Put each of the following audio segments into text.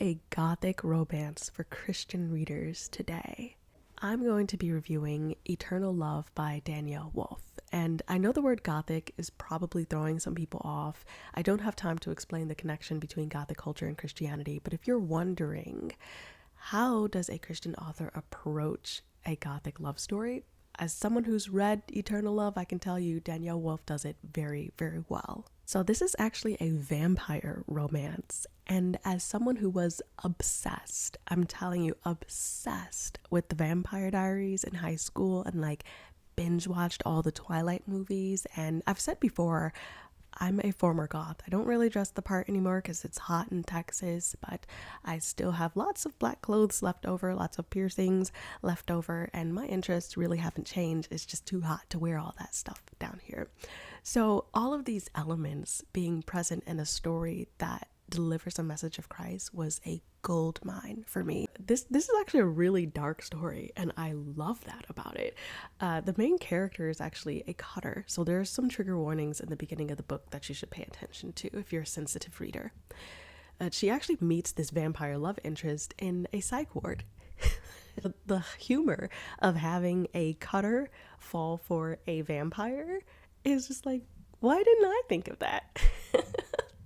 a Gothic romance for Christian readers today. I'm going to be reviewing Eternal Love by Danielle Wolfe. And I know the word Gothic is probably throwing some people off. I don't have time to explain the connection between Gothic culture and Christianity, but if you're wondering, how does a Christian author approach a Gothic love story? As someone who's read Eternal Love, I can tell you Danielle Wolfe does it very, very well. So this is actually a vampire romance. And as someone who was obsessed, I'm telling you, obsessed with the Vampire Diaries in high school and like binge watched all the Twilight movies. And I've said before, I'm a former goth. I don't really dress the part anymore because it's hot in Texas, but I still have lots of black clothes left over, lots of piercings left over, and my interests really haven't changed. It's just too hot to wear all that stuff down here. So all of these elements being present in a story that delivers a message of Christ was a gold mine for me. This is actually a really dark story, and I love that about it. The main character is actually a cutter, so there's some trigger warnings in the beginning of the book that you should pay attention to if you're a sensitive reader. She actually meets this vampire love interest in a psych ward. The humor of having a cutter fall for a vampire is just like, why didn't I think of that?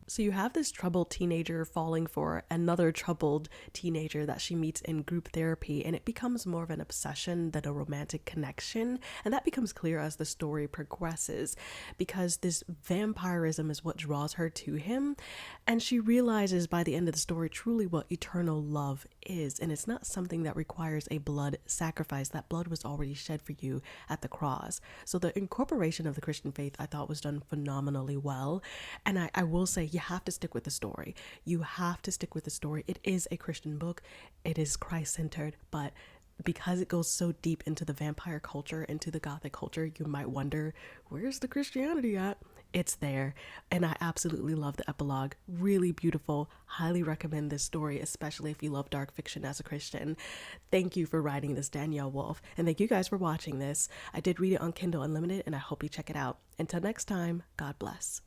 So you have this troubled teenager falling for another troubled teenager that she meets in group therapy, and it becomes more of an obsession than a romantic connection. And that becomes clear as the story progresses, because this vampirism is what draws her to him. And she realizes by the end of the story truly what eternal love is. And it's not something that requires a blood sacrifice. That blood was already shed for you at the cross. So the incorporation of the Christian faith I thought was done phenomenally well. And I will say, you have to stick with the story. You have to stick with the story. It is a Christian book. It is Christ-centered, but because it goes so deep into the vampire culture, into the Gothic culture, you might wonder, where's the Christianity at? It's there. And I absolutely love the epilogue. Really beautiful. Highly recommend this story, especially if you love dark fiction as a Christian. Thank you for writing this, Danielle Wolfe. And thank you guys for watching this. I did read it on Kindle Unlimited, and I hope you check it out. Until next time, God bless.